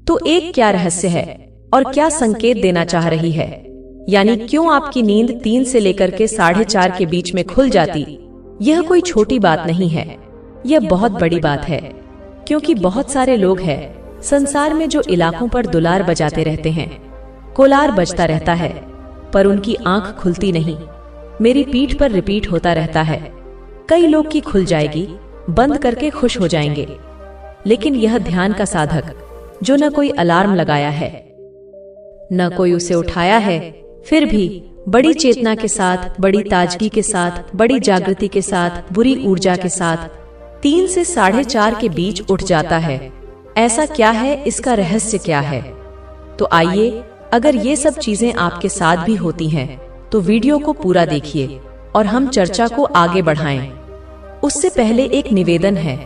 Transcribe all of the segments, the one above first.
तो एक क्या रहस्य है और क्या संकेत देना चाह रही है? यानी क्यों आपकी नींद 3 से लेकर के 4:30 के बीच में खुल जाती? यह कोई छोटी बात नहीं है, यह बहुत बड़ी बात है। क्योंकि बहुत सारे लोग हैं संसार में जो इलाकों पर दुलार बजाते रहते हैं, कोलार बजता रहता है, पर उनकी आंख खुलती नहीं। मेरी पीठ पर रिपीट होता रहता है। कई लोग की खुल जाएगी, बंद करके खुश हो जाएंगे। लेकिन यह ध्यान का साधक जो न कोई अलार्म लगाया है, न कोई उसे उठाया है, फिर भी बड़ी चेतना के साथ, बड़ी ताजगी के साथ, बड़ी जागृति के साथ, बुरी ऊर्जा के साथ 3 से 4:30 के बीच उठ जाता है। ऐसा क्या है? इसका रहस्य क्या है? तो आइए, अगर ये सब चीजें आपके साथ भी होती हैं, तो वीडियो को पूरा देखिए और हम चर्चा को आगे बढ़ाएं। उससे पहले एक निवेदन है,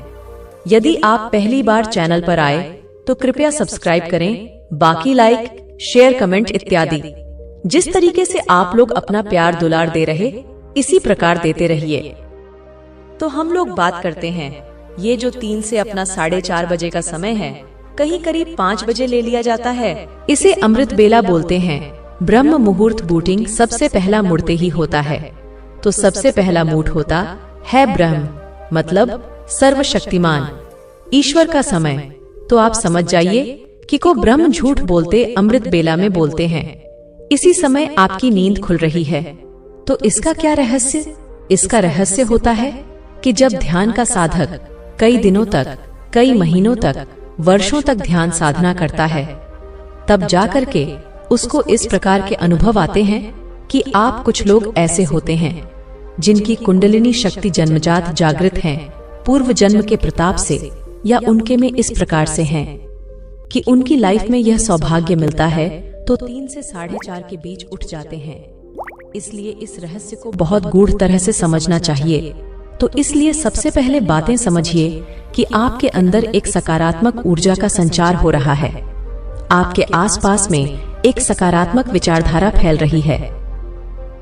यदि आप पहली बार चैनल पर आए तो कृपया सब्सक्राइब करें, बाकी लाइक, शेयर, कमेंट इत्यादि। जिस तरीके से आप लोग अपना प्यार दुलार दे रहे, इसी प्रकार देते रहिए। तो हम लोग बात करते हैं, ये जो 3 से अपना 4:30 बजे का समय है, कहीं करीब 5 बजे ले लिया जाता है। इसे अमृत बेला बोलते हैं। ब्रह्म मुहूर्त बूटिंग सबसे पहला मुड़ते ही होता है। तो सबसे पहला मूड होता है ब्रह्म, मतलब सर्वशक्तिमान ईश्वर का समय। तो आप समझ जाइए कि को ब्रह्म झूठ बोलते अमृत बेला में बोलते हैं। इसी समय आपकी नींद खुल रही है। तो इसका क्या रहस्य? इसका रहस्य होता है कि जब ध्यान का साधक कई दिनों तक, कई महीनों तक, वर्षों तक ध्यान साधना करता है, तब जाकर के उसको इस प्रकार के अनुभव आते हैं कि आप कुछ लोग ऐसे होते हैं जिनकी कुंडलिनी शक्ति जन्मजात जागृत है, पूर्व जन्म के प्रताप से, या उनके में इस प्रकार से हैं कि उनकी लाइफ में यह सौभाग्य मिलता है तो 3 से 4:30 के बीच उठ जाते हैं। इसलिए इस रहस्य को बहुत गूढ़ तरह से समझना चाहिए। तो इसलिए सबसे पहले बातें समझिए कि आपके अंदर एक सकारात्मक ऊर्जा का संचार हो रहा है। आपके आसपास में एक सकारात्मक विचारधारा फैल रही है।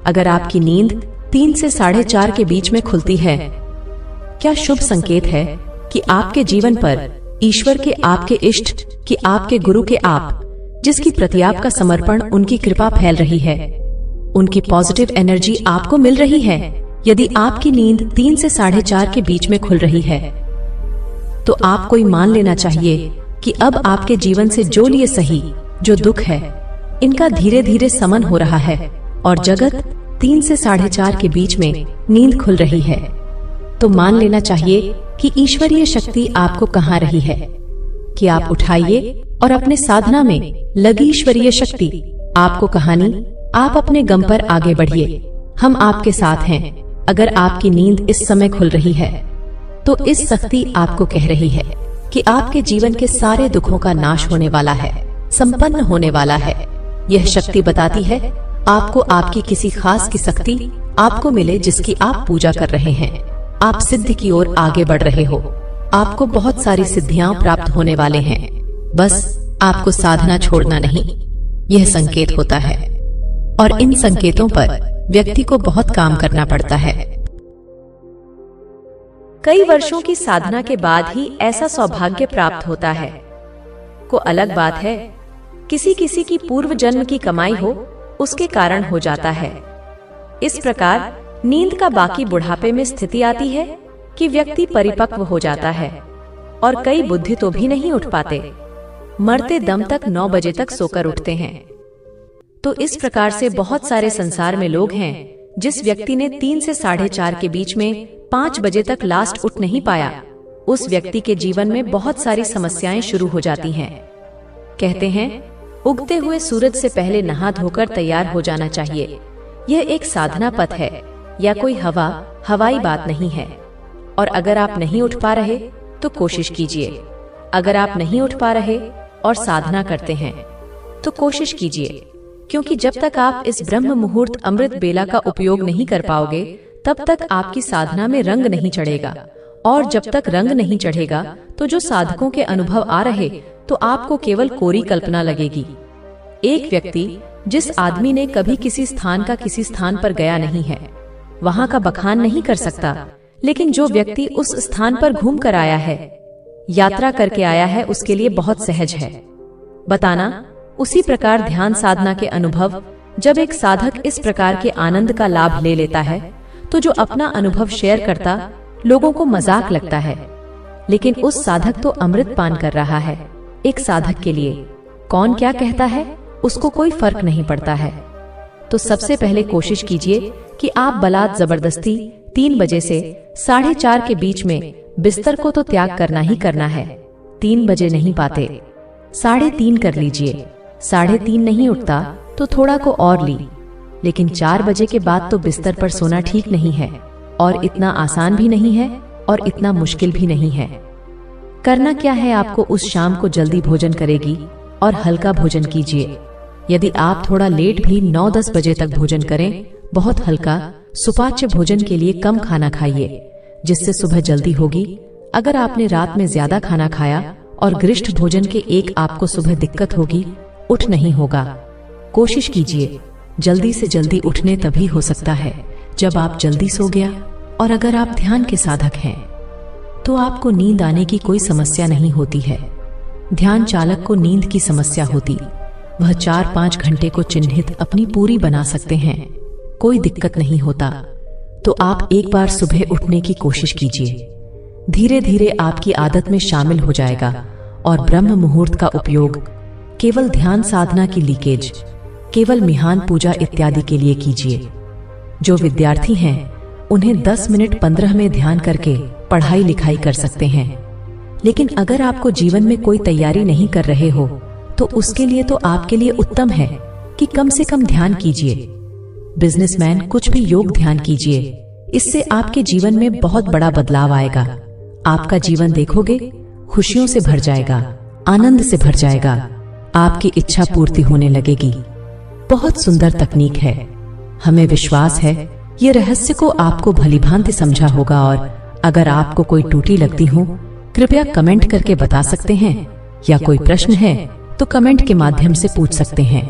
अगर आपकी नींद 3 से 4:30 के बीच में खुलती है, क्या शुभ संकेत है कि आपके जीवन पर ईश्वर के, आपके इष्ट कि आपके गुरु के, आप जिसकी प्रति आपका समर्पण, उनकी कृपा फैल रही है, उनकी पॉजिटिव एनर्जी आपको मिल रही है। यदि आपकी नींद 3 से 4:30 के बीच में खुल रही है, तो आपको ही मान लेना चाहिए कि अब आपके जीवन से जो लिए सही, जो दुख है, इनका धीरे धीरे समन हो रहा है और जगत 3 से 4:30 के बीच में नींद खुल रही है। तो मान लेना चाहिए कि ईश्वरीय शक्ति आपको कहाँ रही है, कि आप उठाइए और अपने साधना में लगी ईश्वरीय शक्ति आपको कहानी, आप अपने गम पर आगे बढ़िए। हम आपके साथ हैं। अगर आपकी नींद इस समय खुल रही है, तो इस शक्ति आपको कह रही है कि आपके जीवन के सारे दुखों का नाश होने वाला है, संपन्न होने वाला है। यह शक्ति बताती है आपको आपकी किसी खास की शक्ति आपको मिले जिसकी आप पूजा कर रहे हैं। आप सिद्धि की ओर आगे बढ़ रहे हो। आपको बहुत सारी सिद्धियां प्राप्त होने वाले हैं। बस आपको साधना छोड़ना नहीं, यह संकेत होता है। और इन संकेतों पर व्यक्ति को बहुत काम करना पड़ता है। कई वर्षों की साधना के बाद ही ऐसा सौभाग्य प्राप्त होता है। को अलग बात है, किसी किसी की पूर्व जन्म की कमाई हो, उसके कारण हो जाता है। इस प्रकार नींद का बाकी बुढ़ापे में स्थिति आती है कि व्यक्ति परिपक्व हो जाता है और कई बुद्धि तो भी नहीं उठ पाते, मरते दम तक 9 बजे तक सोकर उठते हैं। तो इस प्रकार से बहुत सारे संसार में लोग हैं। जिस व्यक्ति ने 3 से 4:30 के बीच में 5 बजे तक लास्ट उठ नहीं पाया, उस व्यक्ति के जीवन में बहुत सारी समस्याएं शुरू हो जाती हैं। कहते हैं उगते हुए सूरज से पहले नहा धोकर तैयार हो जाना चाहिए। यह एक साधना पथ है या कोई हवाई बात नहीं है। और अगर आप नहीं उठ पा रहे तो कोशिश कीजिए। अगर आप नहीं उठ पा रहे और साधना करते हैं तो कोशिश कीजिए, क्योंकि जब तक आप इस ब्रह्म मुहूर्त अमृत बेला का उपयोग नहीं कर पाओगे, तब तक आपकी साधना में रंग नहीं चढ़ेगा। और जब तक रंग नहीं चढ़ेगा तो जो साधकों के अनुभव आ रहे तो आपको केवल कोरी कल्पना लगेगी। एक व्यक्ति जिस आदमी ने कभी किसी स्थान का किसी स्थान पर गया नहीं है, वहां का बखान नहीं कर सकता। लेकिन जो व्यक्ति उस स्थान पर घूम कर आया है, यात्रा करके आया है, उसके लिए बहुत सहज है। बताना। उसी प्रकार ध्यान साधना के अनुभव, जब एक साधक इस प्रकार के आनंद का लाभ ले लेता है तो जो अपना अनुभव शेयर करता लोगों को मजाक लगता है, लेकिन उस साधक तो अमृत पान कर रहा है। एक साधक के लिए कौन क्या कहता है उसको कोई फर्क नहीं पड़ता है। तो सबसे पहले कोशिश कीजिए कि आप बलात् जबरदस्ती 3 बजे से 4:30 के बीच में बिस्तर को तो त्याग करना ही करना है। 3 बजे नहीं पाते 3:30 कर लीजिए। 3:30 नहीं उठता तो थोड़ा को और ली, लेकिन 4 बजे के बाद तो बिस्तर पर सोना ठीक नहीं है, और इतना आसान भी नहीं है और इतना मुश्किल भी नहीं है। करना क्या है, आपको उस शाम को जल्दी भोजन करेगी और हल्का भोजन कीजिए। यदि आप थोड़ा लेट भी 9-10 बजे तक भोजन करें, बहुत हल्का सुपाच्य भोजन के लिए कम खाना खाइए, जिससे सुबह जल्दी होगी। अगर आपने रात में ज्यादा खाना खाया और गरिष्ठ भोजन के एक आपको सुबह दिक्कत होगी, उठ नहीं होगा। कोशिश कीजिए जल्दी से जल्दी उठने, तभी हो सकता है जब आप जल्दी सो गया। और अगर आप ध्यान के साधक हैं तो आपको नींद आने की कोई समस्या नहीं होती है। ध्यान चालक को नींद की समस्या होती, वह 4-5 घंटे को चिन्हित अपनी पूरी बना सकते हैं, कोई दिक्कत नहीं होता। तो आप एक बार सुबह उठने की कोशिश कीजिए, धीरे धीरे आपकी आदत में शामिल हो जाएगा। और ब्रह्म मुहूर्त का उपयोग केवल ध्यान साधना की लीकेज, केवल मिहान पूजा इत्यादि के लिए कीजिए। जो विद्यार्थी हैं उन्हें 10 मिनट 15 में ध्यान करके पढ़ाई लिखाई कर सकते हैं। लेकिन अगर आपको जीवन में कोई तैयारी नहीं कर रहे हो तो उसके लिए तो आपके लिए उत्तम है कि कम से कम ध्यान कीजिए। बिजनेसमैन कुछ भी योग ध्यान कीजिए, इससे आपके जीवन में बहुत बड़ा बदलाव आएगा। आपका जीवन देखोगे खुशियों से भर जाएगा, आनंद से भर जाएगा, आपकी इच्छा पूर्ति होने लगेगी। बहुत सुंदर तकनीक है, हमें विश्वास है ये रहस्य को आपको भलीभांति समझा होगा। और अगर आपको कोई त्रुटि लगती हो कृपया कमेंट करके बता सकते हैं, या कोई प्रश्न है तो कमेंट के माध्यम से पूछ सकते हैं।